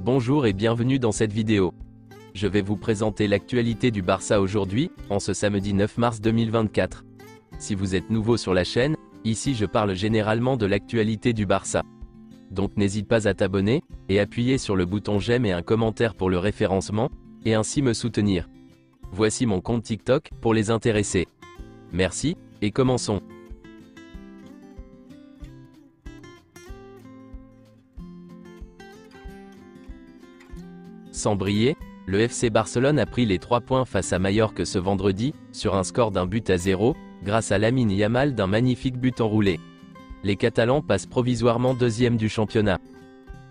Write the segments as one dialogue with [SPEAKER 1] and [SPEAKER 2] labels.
[SPEAKER 1] Bonjour et bienvenue dans cette vidéo. Je vais vous présenter l'actualité du Barça aujourd'hui, en ce samedi 9 mars 2024. Si vous êtes nouveau sur la chaîne, ici je parle généralement de l'actualité du Barça. Donc n'hésite pas à t'abonner, et appuyer sur le bouton j'aime et un commentaire pour le référencement, et ainsi me soutenir. Voici mon compte TikTok, pour les intéressés. Merci, et commençons. Sans briller, le FC Barcelone a pris les 3 points face à Majorque ce vendredi, sur un score d'1-0, grâce à Lamine Yamal d'un magnifique but enroulé. Les Catalans passent provisoirement deuxième du championnat.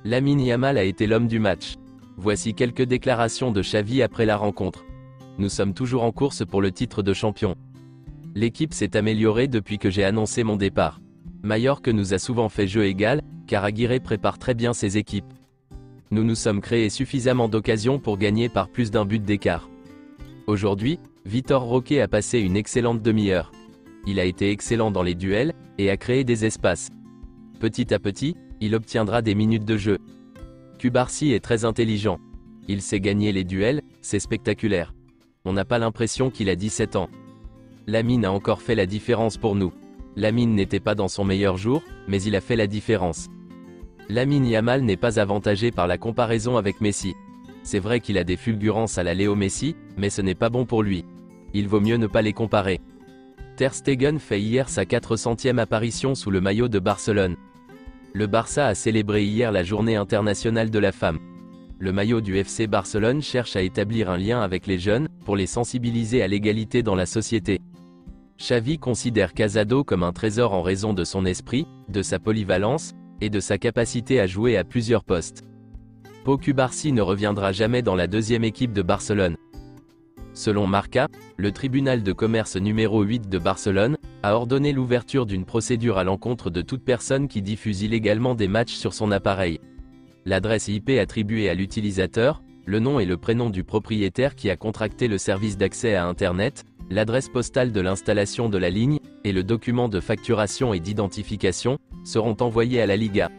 [SPEAKER 1] Lamine Yamal a été l'homme du match. Voici quelques déclarations de Xavi après la rencontre. Nous sommes toujours en course pour le titre de champion. L'équipe s'est améliorée depuis que j'ai annoncé mon départ. Majorque nous a souvent fait jeu égal, car Aguirre prépare très bien ses équipes. Nous nous sommes créés suffisamment d'occasions pour gagner par plus d'un but d'écart. Aujourd'hui, Vitor Roque a passé une excellente demi-heure. Il a été excellent dans les duels, et a créé des espaces. Petit à petit, il obtiendra des minutes de jeu. Cubarsí est très intelligent. Il sait gagner les duels, c'est spectaculaire. On n'a pas l'impression qu'il a 17 ans. Lamine a encore fait la différence pour nous. Lamine n'était pas dans son meilleur jour, mais il a fait la différence. Lamine Yamal n'est pas avantagé par la comparaison avec Messi. C'est vrai qu'il a des fulgurances à la Léo Messi, mais ce n'est pas bon pour lui. Il vaut mieux ne pas les comparer. Ter Stegen fait hier sa 400e apparition sous le maillot de Barcelone. Le Barça a célébré hier la journée internationale de la femme. Le maillot du FC Barcelone cherche à établir un lien avec les jeunes, pour les sensibiliser à l'égalité dans la société. Xavi considère Casado comme un trésor en raison de son esprit, de sa polyvalence, et de sa capacité à jouer à plusieurs postes. Pau Cubarsí ne reviendra jamais dans la deuxième équipe de Barcelone. Selon Marca, le tribunal de commerce numéro 8 de Barcelone a ordonné l'ouverture d'une procédure à l'encontre de toute personne qui diffuse illégalement des matchs sur son appareil. L'adresse IP attribuée à l'utilisateur, le nom et le prénom du propriétaire qui a contracté le service d'accès à Internet, l'adresse postale de l'installation de la ligne, et le document de facturation et d'identification, seront envoyés à la Liga.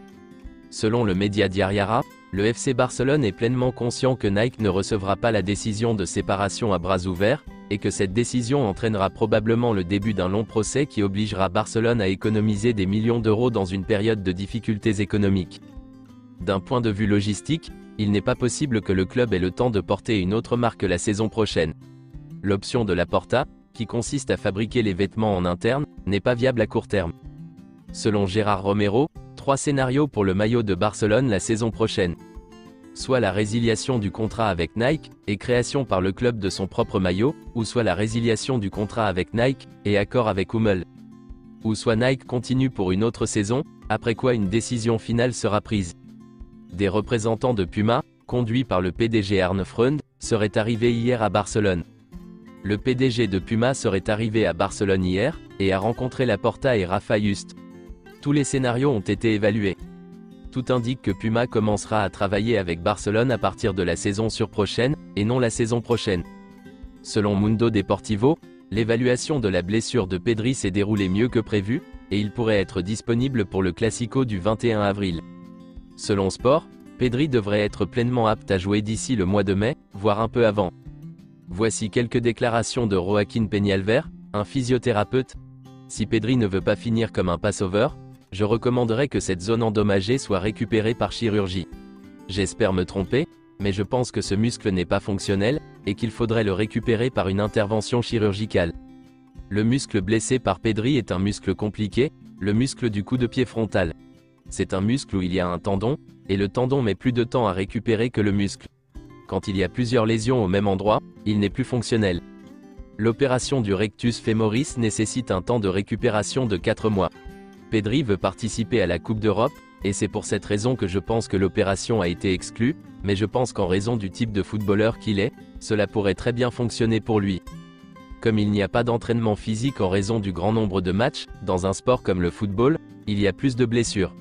[SPEAKER 1] Selon le média Diariara, le FC Barcelone est pleinement conscient que Nike ne recevra pas la décision de séparation à bras ouverts, et que cette décision entraînera probablement le début d'un long procès qui obligera Barcelone à économiser des millions d'euros dans une période de difficultés économiques. D'un point de vue logistique, il n'est pas possible que le club ait le temps de porter une autre marque la saison prochaine. L'option de Laporta, qui consiste à fabriquer les vêtements en interne, n'est pas viable à court terme. Selon Gérard Romero, 3 scénarios pour le maillot de Barcelone la saison prochaine. Soit la résiliation du contrat avec Nike, et création par le club de son propre maillot, ou soit la résiliation du contrat avec Nike, et accord avec Hummel. Ou soit Nike continue pour une autre saison, après quoi une décision finale sera prise. Des représentants de Puma, conduits par le PDG Arne Freund, seraient arrivés hier à Barcelone. Le PDG de Puma serait arrivé à Barcelone hier, et a rencontré Laporta et Rafa Just. Tous les scénarios ont été évalués. Tout indique que Puma commencera à travailler avec Barcelone à partir de la saison surprochaine, et non la saison prochaine. Selon Mundo Deportivo, l'évaluation de la blessure de Pedri s'est déroulée mieux que prévu, et il pourrait être disponible pour le Classico du 21 avril. Selon Sport, Pedri devrait être pleinement apte à jouer d'ici le mois de mai, voire un peu avant. Voici quelques déclarations de Joaquín Peñalver, un physiothérapeute. Si Pedri ne veut pas finir comme un passover, je recommanderais que cette zone endommagée soit récupérée par chirurgie. J'espère me tromper, mais je pense que ce muscle n'est pas fonctionnel, et qu'il faudrait le récupérer par une intervention chirurgicale. Le muscle blessé par Pedri est un muscle compliqué, le muscle du coup de pied frontal. C'est un muscle où il y a un tendon, et le tendon met plus de temps à récupérer que le muscle. Quand il y a plusieurs lésions au même endroit, il n'est plus fonctionnel. L'opération du rectus femoris nécessite un temps de récupération de 4 mois. Pedri veut participer à la Coupe d'Europe, et c'est pour cette raison que je pense que l'opération a été exclue, mais je pense qu'en raison du type de footballeur qu'il est, cela pourrait très bien fonctionner pour lui. Comme il n'y a pas d'entraînement physique en raison du grand nombre de matchs, dans un sport comme le football, il y a plus de blessures.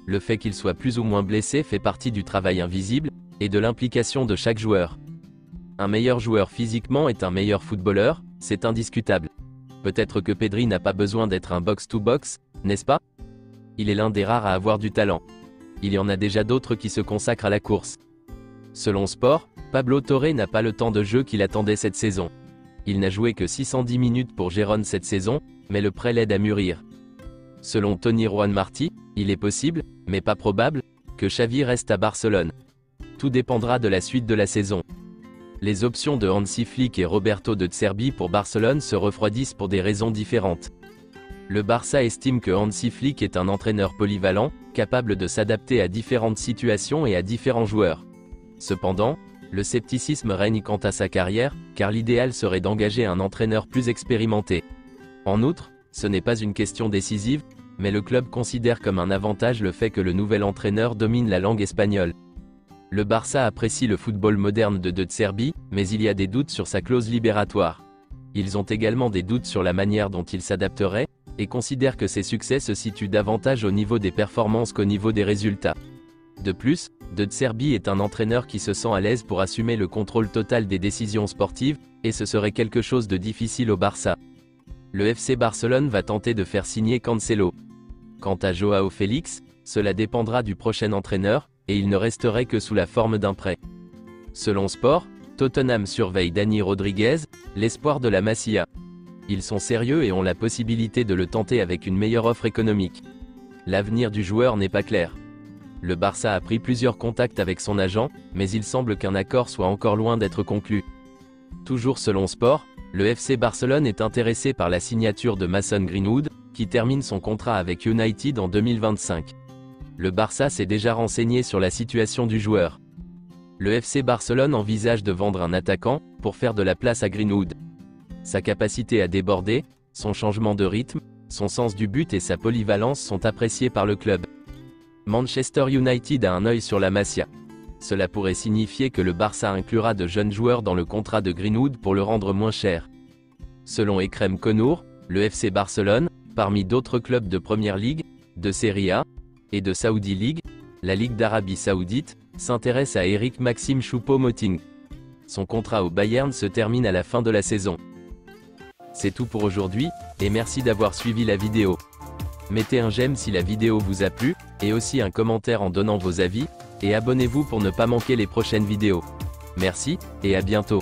[SPEAKER 1] Le fait qu'il soit plus ou moins blessé fait partie du travail invisible, et de l'implication de chaque joueur. Un meilleur joueur physiquement est un meilleur footballeur, c'est indiscutable. Peut-être que Pedri n'a pas besoin d'être un box-to-box, n'est-ce pas? Il est l'un des rares à avoir du talent. Il y en a déjà d'autres qui se consacrent à la course. Selon Sport, Pablo Torre n'a pas le temps de jeu qu'il attendait cette saison. Il n'a joué que 610 minutes pour Gérone cette saison, mais le prêt l'aide à mûrir. Selon Tony Juan Martí, il est possible, mais pas probable, que Xavi reste à Barcelone. Tout dépendra de la suite de la saison. Les options de Hansi Flick et Roberto De Zerbi pour Barcelone se refroidissent pour des raisons différentes. Le Barça estime que Hansi Flick est un entraîneur polyvalent, capable de s'adapter à différentes situations et à différents joueurs. Cependant, le scepticisme règne quant à sa carrière, car l'idéal serait d'engager un entraîneur plus expérimenté. En outre, ce n'est pas une question décisive, mais le club considère comme un avantage le fait que le nouvel entraîneur domine la langue espagnole. Le Barça apprécie le football moderne de Zerbi, mais il y a des doutes sur sa clause libératoire. Ils ont également des doutes sur la manière dont il s'adapterait, et considèrent que ses succès se situent davantage au niveau des performances qu'au niveau des résultats. De plus, De Zerbi est un entraîneur qui se sent à l'aise pour assumer le contrôle total des décisions sportives, et ce serait quelque chose de difficile au Barça. Le FC Barcelone va tenter de faire signer Cancelo. Quant à Joao Félix, cela dépendra du prochain entraîneur, et il ne resterait que sous la forme d'un prêt. Selon Sport, Tottenham surveille Dani Rodriguez, l'espoir de la Masia. Ils sont sérieux et ont la possibilité de le tenter avec une meilleure offre économique. L'avenir du joueur n'est pas clair. Le Barça a pris plusieurs contacts avec son agent, mais il semble qu'un accord soit encore loin d'être conclu. Toujours selon Sport, le FC Barcelone est intéressé par la signature de Mason Greenwood, qui termine son contrat avec United en 2025. Le Barça s'est déjà renseigné sur la situation du joueur. Le FC Barcelone envisage de vendre un attaquant, pour faire de la place à Greenwood. Sa capacité à déborder, son changement de rythme, son sens du but et sa polyvalence sont appréciés par le club. Manchester United a un œil sur la Masia. Cela pourrait signifier que le Barça inclura de jeunes joueurs dans le contrat de Greenwood pour le rendre moins cher. Selon Ekrem Konour, le FC Barcelone, parmi d'autres clubs de Première Ligue, de Serie A et de Saudi League, la Ligue d'Arabie Saoudite, s'intéresse à Eric Maxime Choupo-Moting. Son contrat au Bayern se termine à la fin de la saison. C'est tout pour aujourd'hui, et merci d'avoir suivi la vidéo. Mettez un j'aime si la vidéo vous a plu, et aussi un commentaire en donnant vos avis, et abonnez-vous pour ne pas manquer les prochaines vidéos. Merci, et à bientôt.